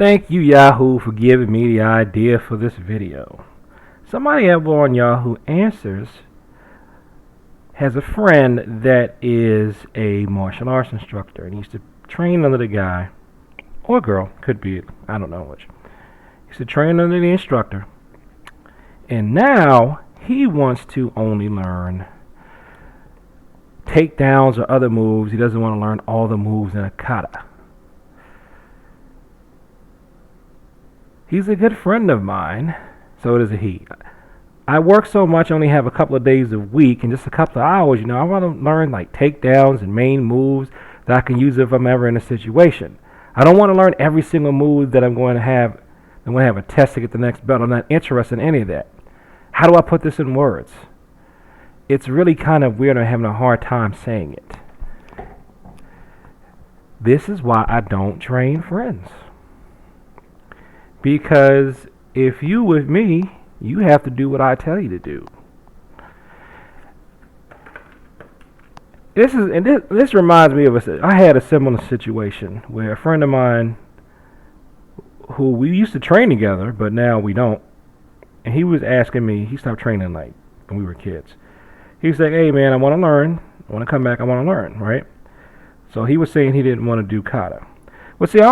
Thank you, Yahoo, for giving me the idea for this video. Somebody over on Yahoo Answers has a friend that is a martial arts instructor, and he used to train under the guy, or girl, could be, I don't know which. He used to train under the instructor, and now he wants to only learn takedowns or other moves. He doesn't want to learn all the moves in a kata. He's a good friend of mine, so it is a he. I work so much, I only have a couple of days a week and just a couple of hours. I want to learn like takedowns and main moves that I can use if I'm ever in a situation. I don't want to learn every single move that I'm going to have. I'm going to have a test to get the next belt. I'm not interested in any of that. How do I put this in words? It's really kind of weird. I'm having a hard time saying it. This is why I don't train friends. Because if you with me, you have to do what I tell you to do. This reminds me of I had a similar situation where a friend of mine who we used to train together, but now we don't. And he was asking me, he stopped training like when we were kids. He was like, hey man, I want to learn. I want to come back, I want to learn, right? So he was saying he didn't want to do kata. Well, see,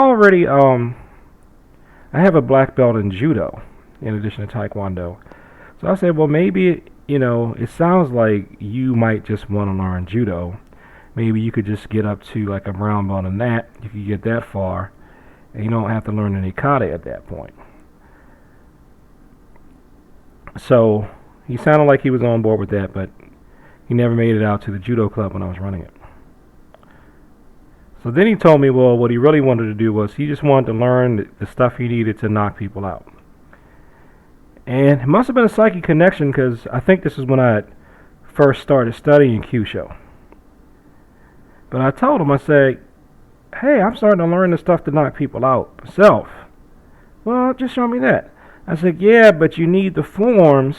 I have a black belt in judo in addition to taekwondo. So I said, well, maybe, it sounds like you might just want to learn judo. Maybe you could just get up to like a brown belt in that, if you get that far, and you don't have to learn any kata at that point. So he sounded like he was on board with that, but he never made it out to the judo club when I was running it. So then he told me, well, what he really wanted to do was he just wanted to learn the stuff he needed to knock people out. And it must have been a psychic connection, because I think this is when I first started studying Kyusho. But I told him, I said, hey, I'm starting to learn the stuff to knock people out myself. Well, just show me that. I said, yeah, but you need the forms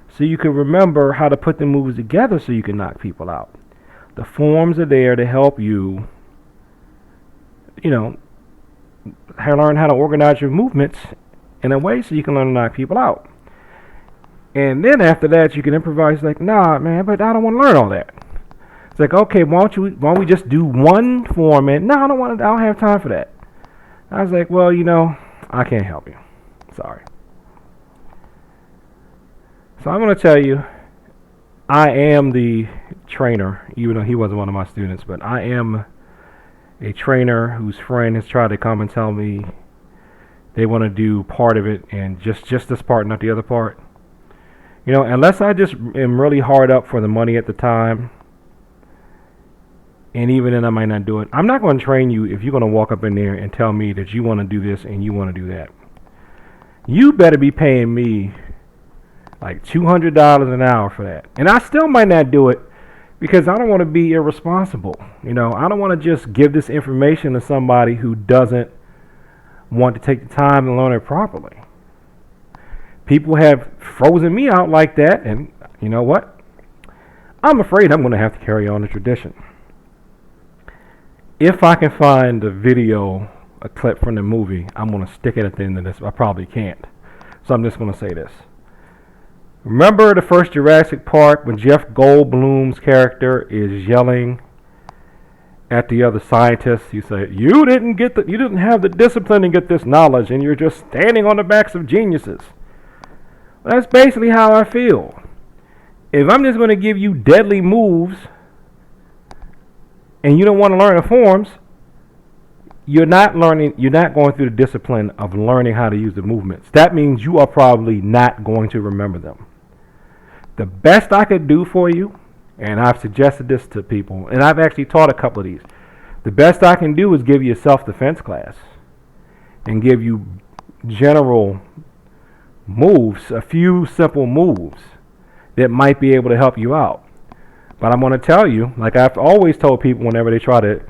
so you can remember how to put the moves together so you can knock people out. The forms are there to help you, learn how to organize your movements in a way so you can learn to knock people out. And then after that, you can improvise like, nah, man, but I don't want to learn all that. It's like, okay, why don't we just do one form? And no, I don't have time for that. I was like, well, I can't help you. Sorry. So I'm going to tell you, I am the trainer, even though he wasn't one of my students, but I am a trainer whose friend has tried to come and tell me they want to do part of it and just this part, not the other part. Unless I just am really hard up for the money at the time, and even then I might not do it. I'm not going to train you if you're going to walk up in there and tell me that you want to do this and you want to do that. You better be paying me like $200 an hour for that. And I still might not do it because I don't want to be irresponsible. I don't want to just give this information to somebody who doesn't want to take the time and learn it properly. People have frozen me out like that, and you know what? I'm afraid I'm going to have to carry on the tradition. If I can find a clip from the movie, I'm going to stick it at the end of this. I probably can't. So I'm just going to say this. Remember the first Jurassic Park when Jeff Goldblum's character is yelling at the other scientists? He said, you didn't have the discipline to get this knowledge, and you're just standing on the backs of geniuses. Well, that's basically how I feel. If I'm just going to give you deadly moves and you don't want to learn the forms, you're not going through the discipline of learning how to use the movements. That means you are probably not going to remember them. The best I could do for you, and I've suggested this to people, and I've actually taught a couple of these. The best I can do is give you a self-defense class and give you general moves, a few simple moves that might be able to help you out. But I'm going to tell you, like I've always told people whenever they try to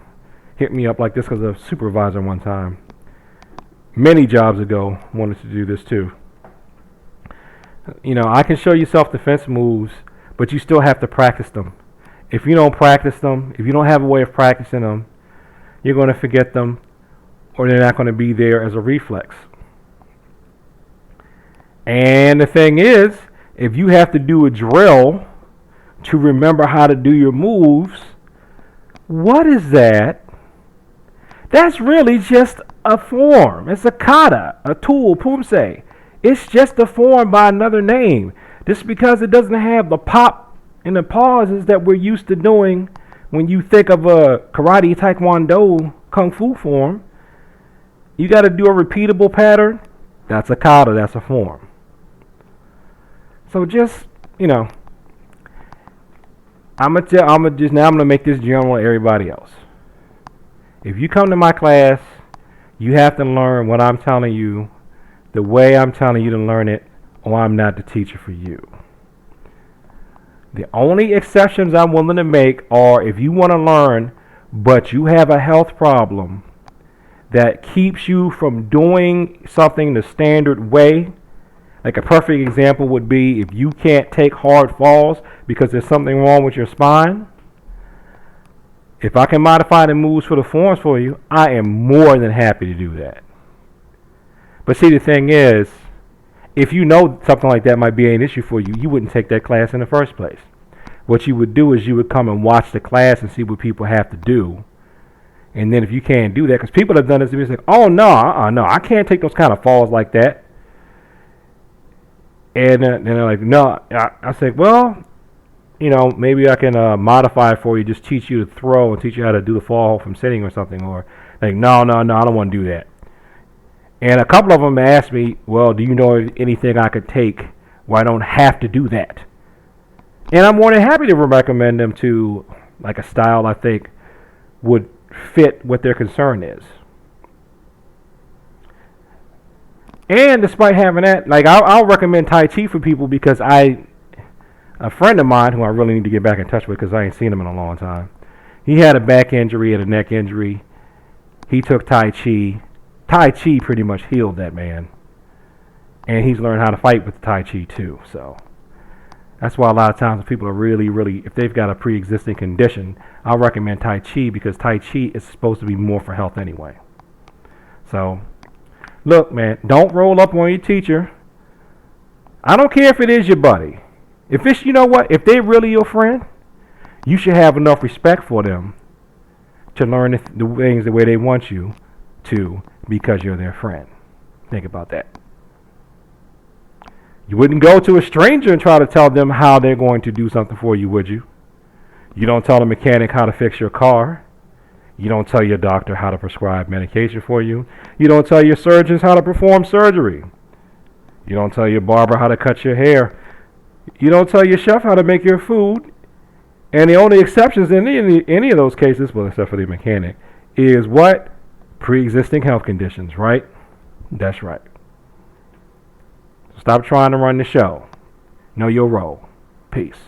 hit me up like this, because a supervisor one time, many jobs ago, wanted to do this too. I can show you self-defense moves, but you still have to practice them. If you don't practice them, if you don't have a way of practicing them, you're going to forget them, or they're not going to be there as a reflex. And the thing is, if you have to do a drill to remember how to do your moves, what is that? That's really just a form. It's a kata, a tool, pumse. It's just a form by another name. Just because it doesn't have the pop and the pauses that we're used to doing when you think of a karate, taekwondo, kung fu form, you got to do a repeatable pattern. That's a kata, that's a form. So just, I'm gonna make this general to everybody else. If you come to my class, you have to learn what I'm telling you the way I'm telling you to learn it, or I'm not the teacher for you. The only exceptions I'm willing to make are if you want to learn, but you have a health problem that keeps you from doing something the standard way. Like a perfect example would be if you can't take hard falls because there's something wrong with your spine. If I can modify the moves for the forms for you, I am more than happy to do that. But see, the thing is, if you know something like that might be an issue for you, you wouldn't take that class in the first place. What you would do is you would come and watch the class and see what people have to do. And then if you can't do that, because people have done this, it's like, oh, no, no, I can't take those kind of falls like that. And then they're like, no. I say, well, maybe I can modify it for you, just teach you to throw and teach you how to do the fall from sitting or something. Or like, no, I don't want to do that. And a couple of them asked me, well, do you know anything I could take where I don't have to do that? And I'm more than happy to recommend them to like a style I think would fit what their concern is. And despite having that, like I'll recommend Tai Chi for people because a friend of mine who I really need to get back in touch with because I ain't seen him in a long time, he had a back injury and a neck injury. He took Tai Chi. Tai Chi pretty much healed that man. And he's learned how to fight with Tai Chi too. So that's why a lot of times people are really, if they've got a pre-existing condition, I'll recommend Tai Chi because Tai Chi is supposed to be more for health anyway. So, look, man, don't roll up on your teacher. I don't care if it is your buddy. If it's, if they're really your friend, you should have enough respect for them to learn the things the way they want you to because you're their friend. Think about that. You wouldn't go to a stranger and try to tell them how they're going to do something for you, would you? You don't tell the mechanic how to fix your car. You don't tell your doctor how to prescribe medication for you. You don't tell your surgeons how to perform surgery. You don't tell your barber how to cut your hair. You don't tell your chef how to make your food. And the only exceptions in any of those cases, well, except for the mechanic, is what? Pre-existing health conditions, right? That's right. Stop trying to run the show. Know your role. Peace.